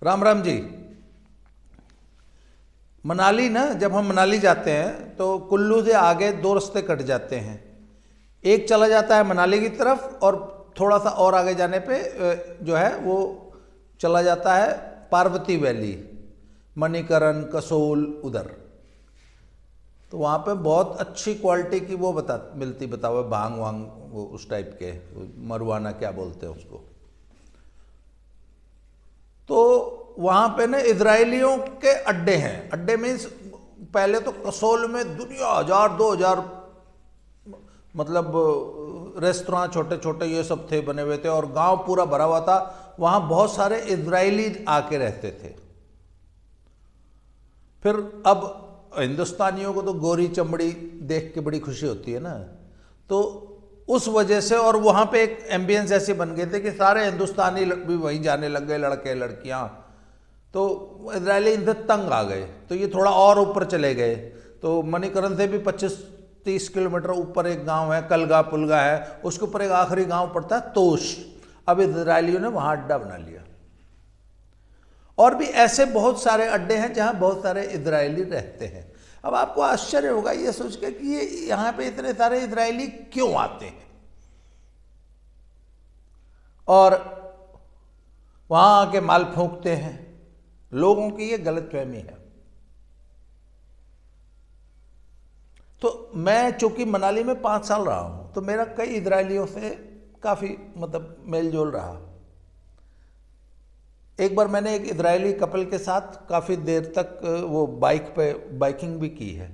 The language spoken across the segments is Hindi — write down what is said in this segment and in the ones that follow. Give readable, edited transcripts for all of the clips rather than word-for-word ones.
राम राम जी। मनाली ना, जब हम मनाली जाते हैं तो कुल्लू से आगे दो रास्ते कट जाते हैं। एक चला जाता है मनाली की तरफ और थोड़ा सा और आगे जाने पे जो है वो चला जाता है पार्वती वैली, मणिकरण, कसोल उधर। तो वहाँ पे बहुत अच्छी क्वालिटी की वो मिलती बताओ भांग वांग, वो उस टाइप के मरुआना क्या बोलते हैं उसको। तो वहाँ पे ना इजरायलियों के अड्डे हैं। अड्डे मीन्स पहले तो कसोल में दुनिया 1000-2000 मतलब रेस्तरां छोटे छोटे ये सब थे, बने हुए थे और गांव पूरा भरा हुआ था। वहाँ बहुत सारे इजरायली आके रहते थे। फिर अब हिंदुस्तानियों को तो गोरी चमड़ी देख के बड़ी खुशी होती है ना, तो उस वजह से और वहाँ पे एक एम्बियंस ऐसे बन गए थे कि सारे हिंदुस्तानी भी वहीं जाने लग गए, लड़के लड़कियाँ। तो इजरायली इनसे तंग आ गए, तो ये थोड़ा और ऊपर चले गए। तो मणिकरण से भी 25-30 किलोमीटर ऊपर एक गांव है, कलगा पुलगा है, उसके ऊपर एक आखिरी गांव पड़ता है तोश। अब इजरायलियों ने वहाँ अड्डा बना लिया। और भी ऐसे बहुत सारे अड्डे हैं जहाँ बहुत सारे इजरायली रहते हैं। अब आपको आश्चर्य होगा ये सोच के कि ये यहाँ पे इतने सारे इजरायली क्यों आते हैं और वहाँ आके माल फूंकते हैं। लोगों की ये गलतफहमी है। तो मैं चूंकि मनाली में 5 साल रहा हूँ, तो मेरा कई इजरायलियों से काफ़ी मतलब मेल जोल रहा। एक बार मैंने एक इजरायली कपल के साथ काफ़ी देर तक वो बाइक पे बाइकिंग भी की है।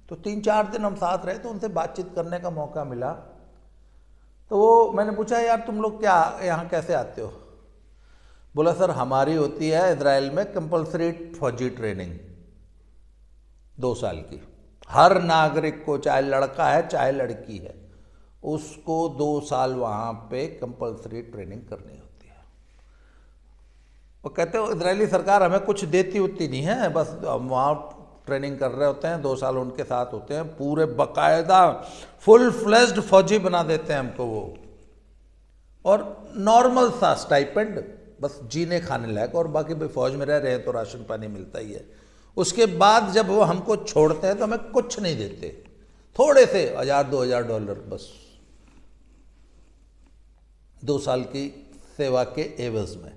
तो 3-4 दिन हम साथ रहे, तो उनसे बातचीत करने का मौका मिला। तो वो मैंने पूछा, यार तुम लोग क्या यहाँ कैसे आते हो? बोला, सर हमारी होती है इजराइल में कंपलसरी फौजी ट्रेनिंग 2 साल की। हर नागरिक को, चाहे लड़का है चाहे लड़की है, उसको 2 साल वहाँ पे कंपलसरी ट्रेनिंग करनी होती है। वो कहते हो इजरायली सरकार हमें कुछ देती उतनी नहीं है, बस हम वहाँ ट्रेनिंग कर रहे होते हैं, 2 साल उनके साथ होते हैं, पूरे बाकायदा फुल फ्लेज्ड फौजी बना देते हैं हमको वो। और नॉर्मल सा स्टाइपेंड, बस जीने खाने लायक, और बाकी भाई फौज में रह रहे हैं तो राशन पानी मिलता ही है। उसके बाद जब वो हमको छोड़ते हैं तो हमें कुछ नहीं देते, थोड़े से $1000-2000 बस 2 साल की सेवा के एवज में।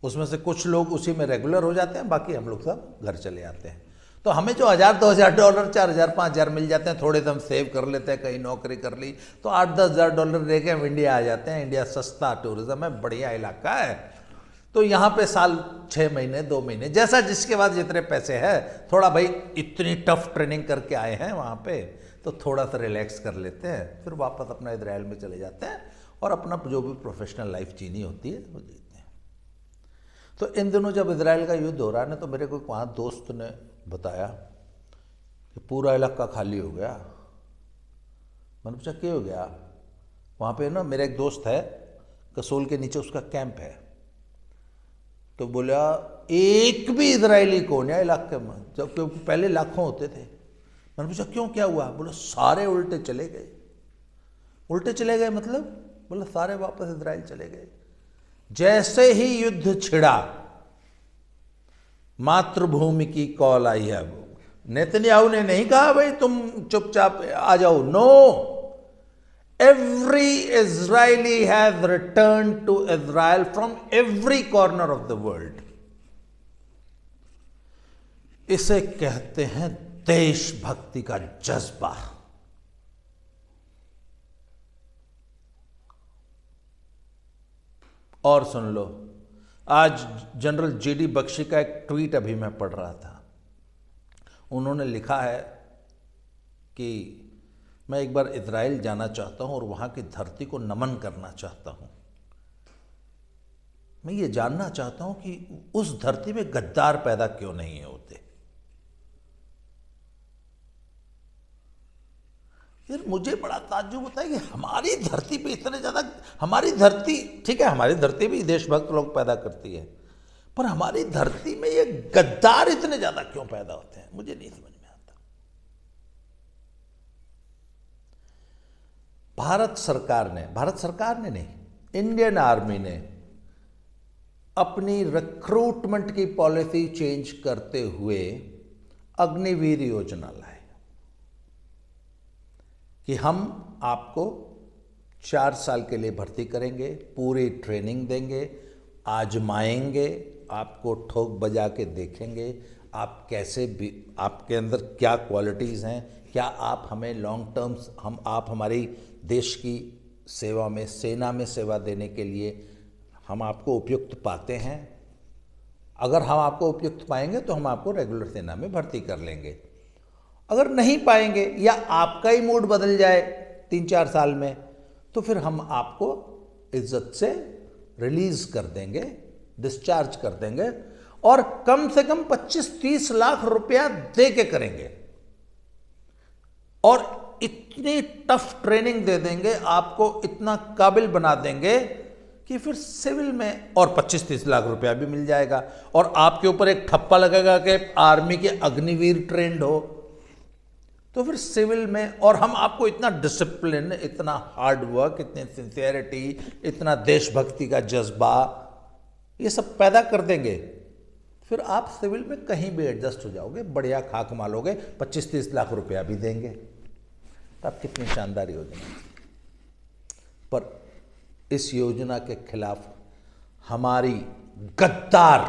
उसमें से कुछ लोग उसी में रेगुलर हो जाते हैं, बाकी हम लोग सब घर चले आते हैं। तो हमें जो $1000-2000, $4000-5000 मिल जाते हैं, थोड़े से हम सेव कर लेते हैं, कहीं नौकरी कर ली तो $8-10,000 लेके हम इंडिया आ जाते हैं। इंडिया सस्ता टूरिज्म है, बढ़िया इलाका है। तो यहाँ पे साल 6 महीने 2 महीने जैसा जिसके पास जितने पैसे है, थोड़ा भाई इतनी टफ ट्रेनिंग करके आए हैं वहाँ पे, तो थोड़ा सा रिलैक्स कर लेते हैं, फिर वापस अपना इजराइल में चले जाते हैं और अपना जो भी प्रोफेशनल लाइफ जीनी होती है वो जीते हैं। तो इन दिनों जब इजराइल का युद्ध हो रहा है ना, तो मेरे को वहाँ दोस्त ने बताया कि पूरा इलाका खाली हो गया। मैंने पूछा क्या हो गया? वहाँ पे ना मेरा एक दोस्त है, कसोल के नीचे उसका कैंप है। तो बोला एक भी इजरायली को नहीं इलाके में, जब क्योंकि पहले लाखों होते थे। मैंने पूछा क्यों, क्या हुआ? बोला सारे उल्टे चले गए। उल्टे चले गए मतलब? बोला सारे वापस इजराइल चले गए। जैसे ही युद्ध छिड़ा, मातृभूमि की कॉल आई है। नेतन्याहू ने नहीं कहा भाई तुम चुपचाप आ जाओ, no, every Israeli has returned to Israel from every corner of the world. इसे कहते हैं देशभक्ति का जज्बा। और सुन लो, आज जनरल जीडी बख्शी का एक ट्वीट अभी मैं पढ़ रहा था। उन्होंने लिखा है कि मैं एक बार इजराइल जाना चाहता हूं और वहां की धरती को नमन करना चाहता हूं। मैं ये जानना चाहता हूं कि उस धरती में गद्दार पैदा क्यों नहीं होते। फिर मुझे बड़ा ताज्जुब होता है कि हमारी धरती पे इतने ज़्यादा, हमारी धरती ठीक है, हमारी धरती भी देशभक्त लोग पैदा करती है, पर हमारी धरती में ये गद्दार इतने ज़्यादा क्यों पैदा होते हैं, मुझे नहीं समझ में आता। भारत सरकार ने नहीं, इंडियन आर्मी ने अपनी रिक्रूटमेंट की पॉलिसी चेंज करते हुए अग्निवीर योजना लाए कि हम आपको 4 साल के लिए भर्ती करेंगे, पूरी ट्रेनिंग देंगे, आजमाएंगे, आपको ठोक बजा के देखेंगे आप कैसे भी, आपके अंदर क्या क्वालिटीज़ हैं, क्या आप हमें लॉन्ग टर्म्स, आप हमारी देश की सेवा में, सेना में सेवा देने के लिए हम आपको उपयुक्त पाते हैं। अगर हम आपको उपयुक्त पाएंगे तो हम आपको रेगुलर सेना में भर्ती कर लेंगे। अगर नहीं पाएंगे या आपका ही मूड बदल जाए 3-4 साल में, तो फिर हम आपको इज्जत से रिलीज कर देंगे, डिस्चार्ज कर देंगे, और कम से कम 25-30 लाख रुपया दे के करेंगे, और इतनी टफ ट्रेनिंग दे देंगे, आपको इतना काबिल बना देंगे कि फिर सिविल में और 25-30 लाख रुपया भी मिल जाएगा, और आपके ऊपर एक ठप्पा लगेगा कि आर्मी के अग्निवीर ट्रेंड हो, तो फिर सिविल में, और हम आपको इतना डिसिप्लिन, इतना हार्ड वर्क, इतनी सिंसियरिटी, इतना देशभक्ति का जज्बा, ये सब पैदा कर देंगे, फिर आप सिविल में कहीं भी एडजस्ट हो जाओगे, बढ़िया खाक मालोगे, 25-30 लाख रुपया भी देंगे। तो आप कितनी शानदार योजना। पर इस योजना के खिलाफ हमारी गद्दार,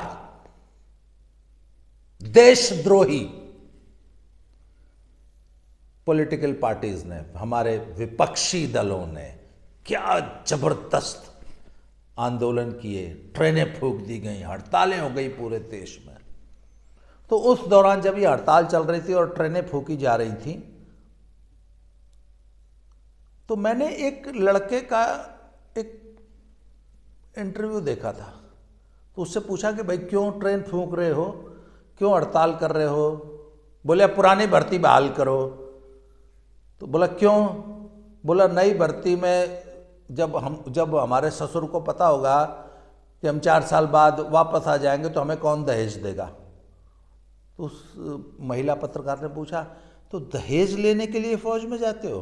देशद्रोही पॉलिटिकल पार्टीज ने, हमारे विपक्षी दलों ने क्या जबरदस्त आंदोलन किए, ट्रेनें फूंक दी गई, हड़तालें हो गई पूरे देश में। तो उस दौरान जब ये हड़ताल चल रही थी और ट्रेनें फूंकी जा रही थी, तो मैंने एक लड़के का एक इंटरव्यू देखा था। तो उससे पूछा कि भाई क्यों ट्रेन फूंक रहे हो, क्यों हड़ताल कर रहे हो? बोले पुरानी भर्ती बहाल करो। तो बोला क्यों? बोला नई भर्ती में जब हमारे ससुर को पता होगा कि हम 4 साल बाद वापस आ जाएंगे तो हमें कौन दहेज देगा? तो उस महिला पत्रकार ने पूछा तो दहेज लेने के लिए फौज में जाते हो?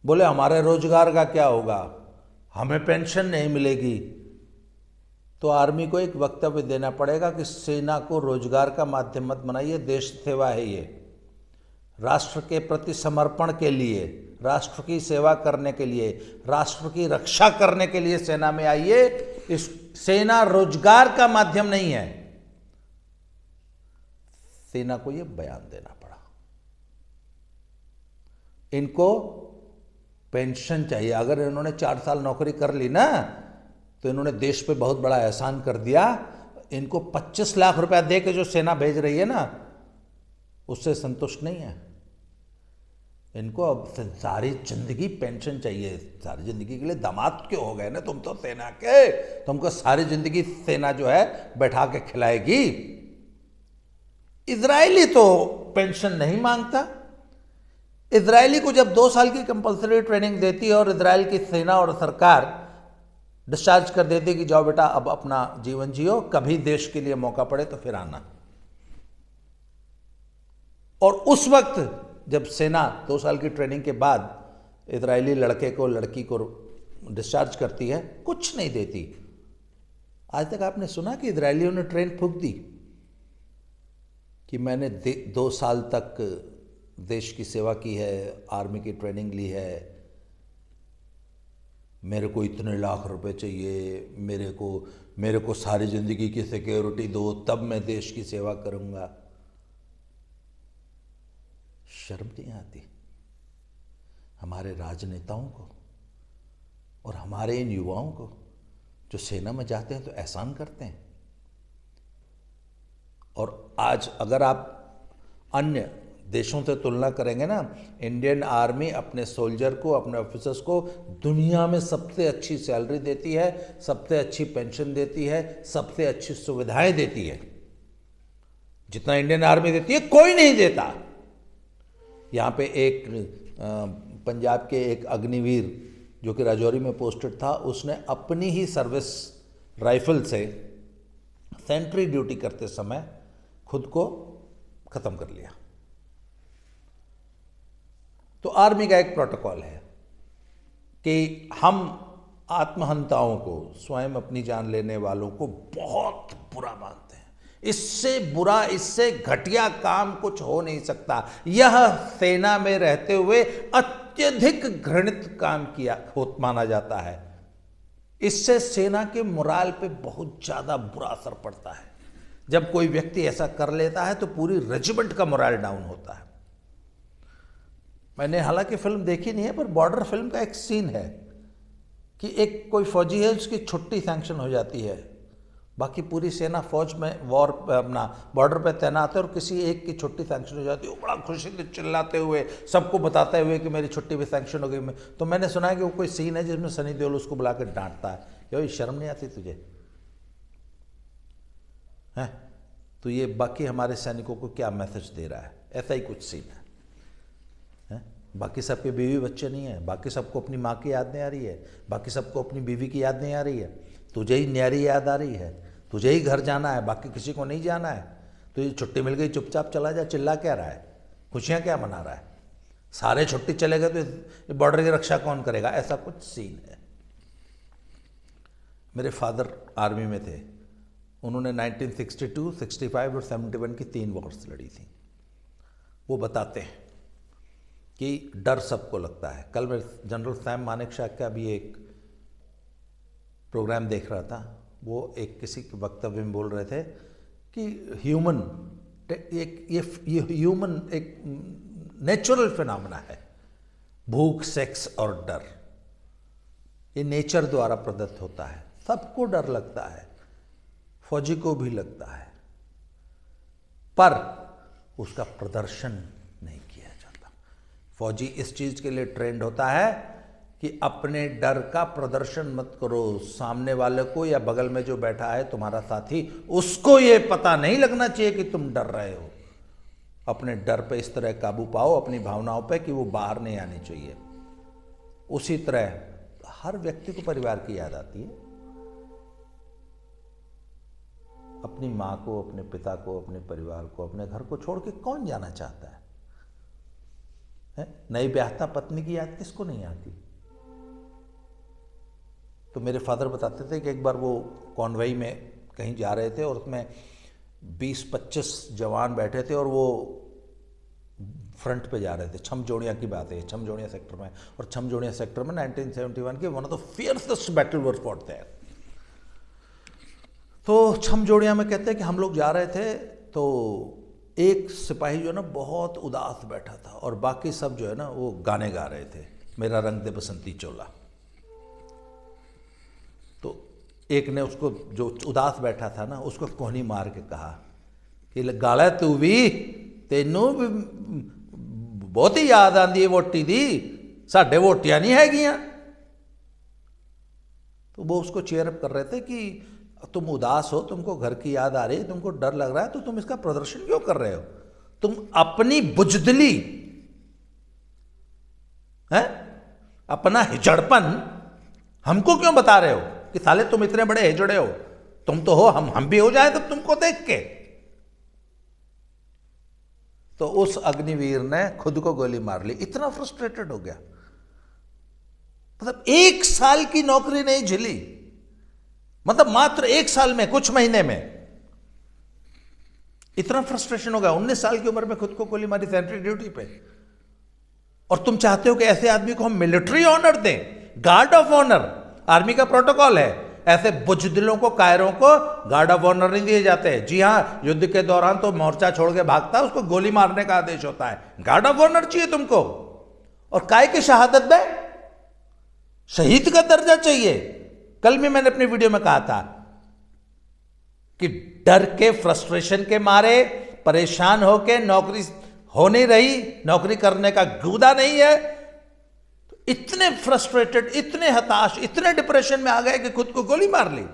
बोले हमारे रोजगार का क्या होगा, हमें पेंशन नहीं मिलेगी। तो आर्मी को एक वक्तव्य देना पड़ेगा कि सेना को रोजगार का माध्यम मत बनाइए, देश सेवा है ये, राष्ट्र के प्रति समर्पण के लिए, राष्ट्र की सेवा करने के लिए, राष्ट्र की रक्षा करने के लिए सेना में आइए। इस सेना रोजगार का माध्यम नहीं है। सेना को यह बयान देना पड़ा। इनको पेंशन चाहिए। अगर इन्होंने 4 साल नौकरी कर ली ना, तो इन्होंने देश पे बहुत बड़ा एहसान कर दिया। इनको 25 लाख रुपया दे के जो सेना भेज रही है ना, उससे संतुष्ट नहीं है। इनको अब सारी जिंदगी पेंशन चाहिए। सारी जिंदगी के लिए दामाद क्यों हो गए ना तुम तो सेना के? तुमको सारी जिंदगी सेना जो है बैठा के खिलाएगी। इजरायली तो पेंशन नहीं मांगता। इजरायली को जब 2 साल की कंपलसरी ट्रेनिंग देती है और इजराइल की सेना और सरकार डिस्चार्ज कर देती है कि जाओ बेटा अब अपना जीवन जियो, कभी देश के लिए मौका पड़े तो फिर आना। और उस वक्त जब सेना 2 साल की ट्रेनिंग के बाद इजरायली लड़के को, लड़की को डिस्चार्ज करती है, कुछ नहीं देती। आज तक आपने सुना कि इजरायलियों ने ट्रेन फूंक दी कि मैंने 2 साल तक देश की सेवा की है, आर्मी की ट्रेनिंग ली है, मेरे को इतने लाख रुपए चाहिए, मेरे को सारी ज़िंदगी की सिक्योरिटी दो, तब मैं देश की सेवा करूँगा। शर्म नहीं आती हमारे राजनेताओं को और हमारे इन युवाओं को जो सेना में जाते हैं तो एहसान करते हैं। और आज अगर आप अन्य देशों से तुलना करेंगे ना, इंडियन आर्मी अपने सोल्जर को, अपने ऑफिसर्स को दुनिया में सबसे अच्छी सैलरी देती है, सबसे अच्छी पेंशन देती है, सबसे अच्छी सुविधाएं देती है। जितना इंडियन आर्मी देती है कोई नहीं देता। यहाँ पे एक पंजाब के एक अग्निवीर जो कि राजौरी में पोस्टेड था, उसने अपनी ही सर्विस राइफल से सेंट्री ड्यूटी करते समय खुद को ख़त्म कर लिया। तो आर्मी का एक प्रोटोकॉल है कि हम आत्महंताओं को, स्वयं अपनी जान लेने वालों को बहुत बुरा मानते हैं। इससे बुरा, इससे घटिया काम कुछ हो नहीं सकता। यह सेना में रहते हुए अत्यधिक घृणित काम किया माना जाता है। इससे सेना के मोराल पे बहुत ज्यादा बुरा असर पड़ता है। जब कोई व्यक्ति ऐसा कर लेता है तो पूरी रेजिमेंट का मोराल डाउन होता है। मैंने हालांकि फिल्म देखी नहीं है, पर बॉर्डर फिल्म का एक सीन है कि एक कोई फौजी है, उसकी छुट्टी सैंक्शन हो जाती है, बाकी पूरी सेना फौज में वॉर अपना बॉर्डर पे तैनात है और किसी एक की छुट्टी सैंक्शन हो जाती है। वो बड़ा खुशी से चिल्लाते हुए, सबको बताते हुए कि मेरी छुट्टी भी सैंक्शन हो गई। तो मैंने सुना है कि वो कोई सीन है जिसमें सनी देओल उसको बुला कर डांटता है, ये शर्म नहीं आती तुझे है? तो ये बाकी हमारे सैनिकों को क्या मैसेज दे रहा है? ऐसा ही कुछ सीन है। बाकी सबके बीवी बच्चे नहीं है, बाकी सबको अपनी माँ की याद नहीं आ रही है, बाकी सबको अपनी बीवी की याद नहीं आ रही है, तुझे ही न्यारी याद आ रही है, तुझे ही घर जाना है, बाकी किसी को नहीं जाना है। तो ये छुट्टी मिल गई, चुपचाप चला जा, चिल्ला क्या रहा है, खुशियाँ क्या मना रहा है? सारे छुट्टी चले गए तो बॉर्डर की रक्षा कौन करेगा? ऐसा कुछ सीन है। मेरे फादर आर्मी में थे, उन्होंने 1962, 65 और 71 की 3 वॉर्स लड़ी थी। वो बताते हैं कि डर सबको लगता है। कल मैं जनरल सैम मानेकशॉ का भी एक प्रोग्राम देख रहा था। वो एक किसी के वक्तव्य में बोल रहे थे कि ह्यूमन ये ह्यूमन एक नेचुरल फिनोमेना है, भूख, सेक्स और डर। ये नेचर द्वारा प्रदत्त होता है। सबको डर लगता है, फौजी को भी लगता है, पर उसका प्रदर्शन नहीं किया जाता। फौजी इस चीज के लिए ट्रेंड होता है कि अपने डर का प्रदर्शन मत करो। सामने वाले को या बगल में जो बैठा है तुम्हारा साथी, उसको ये पता नहीं लगना चाहिए कि तुम डर रहे हो। अपने डर पे इस तरह काबू पाओ, अपनी भावनाओं पे, कि वो बाहर नहीं आनी चाहिए। उसी तरह हर व्यक्ति को परिवार की याद आती है। अपनी माँ को, अपने पिता को, अपने परिवार को, अपने घर को छोड़ के कौन जाना चाहता है? नई ब्याहता पत्नी की याद किसको नहीं आती? तो मेरे फादर बताते थे कि एक बार वो कॉन्वॉय में कहीं जा रहे थे और उसमें 20-25 जवान बैठे थे और वो फ्रंट पे जा रहे थे। छमजोड़िया की बात है, छमजोड़िया सेक्टर में। और छमजोड़िया सेक्टर में 1971 के one of the fiercest battle were fought there. तो छमजोड़िया में कहते हैं कि हम लोग जा रहे थे तो एक सिपाही जो है ना बहुत उदास बैठा था और बाकी सब जो है ना वो गाने गा रहे थे, मेरा रंग दे बसंती चोला। तो एक ने उसको, जो उदास बैठा था ना, उसको कोहनी मार के कहा कि गाला तू भी, तेनू भी बहुत ही याद आती है वोटी दी, साढ़े वोटियां नहीं हैगियां। तो वो उसको चेयर अप कर रहे थे कि तुम उदास हो, तुमको घर की याद आ रही है, तुमको डर लग रहा है, तो तुम इसका प्रदर्शन क्यों कर रहे हो? तुम अपनी बुजदिली है, अपना हिजड़पन हमको क्यों बता रहे हो कि साले तुम इतने बड़े हिजड़े हो? तुम तो हो, हम भी हो जाए तब तुमको देख के। तो उस अग्निवीर ने खुद को गोली मार ली, इतना फ्रस्ट्रेटेड हो गया। मतलब 1 साल की नौकरी नहीं झेली, मतलब मात्र 1 साल में, कुछ महीने में इतना फ्रस्ट्रेशन हो गया। 19 साल की उम्र में खुद को गोली मारी सेंट्री ड्यूटी पे। और तुम चाहते हो कि ऐसे आदमी को हम मिलिट्री ऑनर दें, गार्ड ऑफ ऑनर। आर्मी का प्रोटोकॉल है, ऐसे बुजदिलों को, कायरों को गार्ड ऑफ ऑनर नहीं दिए जाते। जी हां, युद्ध के दौरान तो मोर्चा छोड़ के भागता है, उसको गोली मारने का आदेश होता है। गार्ड ऑफ ऑनर चाहिए तुमको। और काय की शहादत में शहीद का दर्जा चाहिए। कल भी मैंने अपनी वीडियो में कहा था कि डर के, फ्रस्ट्रेशन के मारे, परेशान होके नौकरी हो नहीं रही, नौकरी करने का गुदा नहीं है, तो इतने फ्रस्ट्रेटेड, इतने हताश, इतने डिप्रेशन में आ गए कि खुद को गोली मार ली।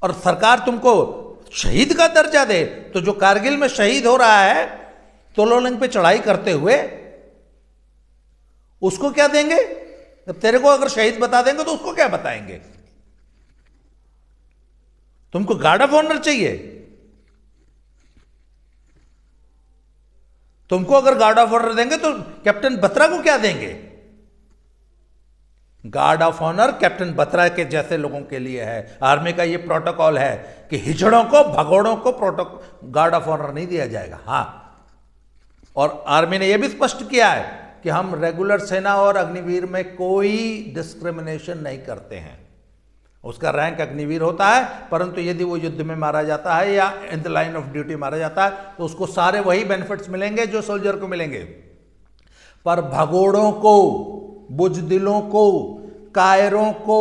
और सरकार तुमको शहीद का दर्जा दे, तो जो कारगिल में शहीद हो रहा है तोलोलिंग पे चढ़ाई करते हुए, उसको क्या देंगे? जब तेरे को अगर शहीद बता देंगे तो उसको क्या बताएंगे? तुमको गार्ड ऑफ ऑनर चाहिए। तुमको अगर गार्ड ऑफ ऑनर देंगे तो कैप्टन बत्रा को क्या देंगे? Guard of honour captain Batra के जैसे लोगों के लिए है। आर्मी का ये प्रोटोकॉल है कि हिजड़ों को, भगोड़ों को गार्ड ऑफ ऑनर नहीं दिया जाएगा। हाँ, और आर्मी ने यह भी स्पष्ट किया है कि हम रेगुलर सेना और अग्निवीर में कोई डिस्क्रिमिनेशन नहीं करते हैं। उसका रैंक अग्निवीर होता है, परंतु यदि वो युद्ध में मारा जाता है या in the line of duty मारा जाता है तो उसको सारे वही बेनिफिट्स मिलेंगे जो सोल्जर को मिलेंगे। पर भगोड़ों को, बुजदिलों को, कायरों को,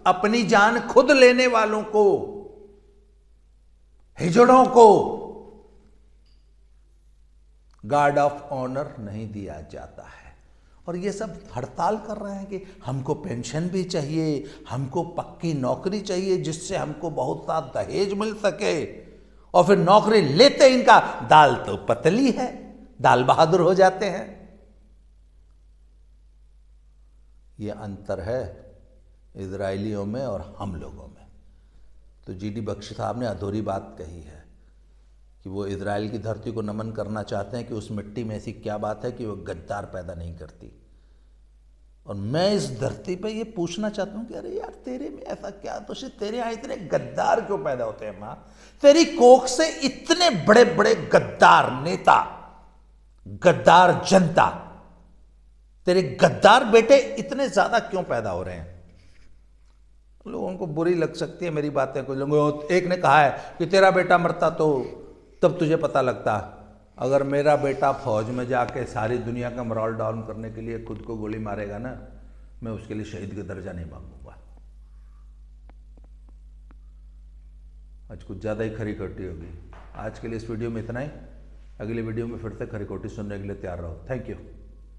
अपनी जान खुद लेने वालों को, हिजड़ों को गार्ड ऑफ ऑनर नहीं दिया जाता है। और ये सब हड़ताल कर रहे हैं कि हमको पेंशन भी चाहिए, हमको पक्की नौकरी चाहिए जिससे हमको बहुत सा दहेज मिल सके, और फिर नौकरी लेते इनका दाल तो पतली है, दाल बहादुर हो जाते हैं। ये अंतर है इजरायलियों में और हम लोगों में। तो जीडी बख्शी साहब ने अधूरी बात कही है कि वो इजराइल की धरती को नमन करना चाहते हैं कि उस मिट्टी में ऐसी क्या बात है कि वो गद्दार पैदा नहीं करती। और मैं इस धरती पे ये पूछना चाहता हूँ कि अरे यार, तेरे में ऐसा क्या दोष है? तेरे यहाँ इतने गद्दार क्यों पैदा होते हैं? माँ, तेरी कोख से इतने बड़े बड़े गद्दार नेता, गद्दार जनता, तेरे गद्दार बेटे इतने ज्यादा क्यों पैदा हो रहे हैं? लोगों को बुरी लग सकती है मेरी बातें। कुछ लोगों, एक ने कहा है कि तेरा बेटा मरता तो तब तुझे पता लगता। अगर मेरा बेटा फौज में जाके सारी दुनिया का मोरल डाउन करने के लिए खुद को गोली मारेगा ना, मैं उसके लिए शहीद का दर्जा नहीं मांगूंगा। आज कुछ ज़्यादा ही खरी खोटी होगी। आज के लिए इस वीडियो में इतना ही। अगली वीडियो में फिर से खरी खोटी सुनने के लिए तैयार रहो। Thank you.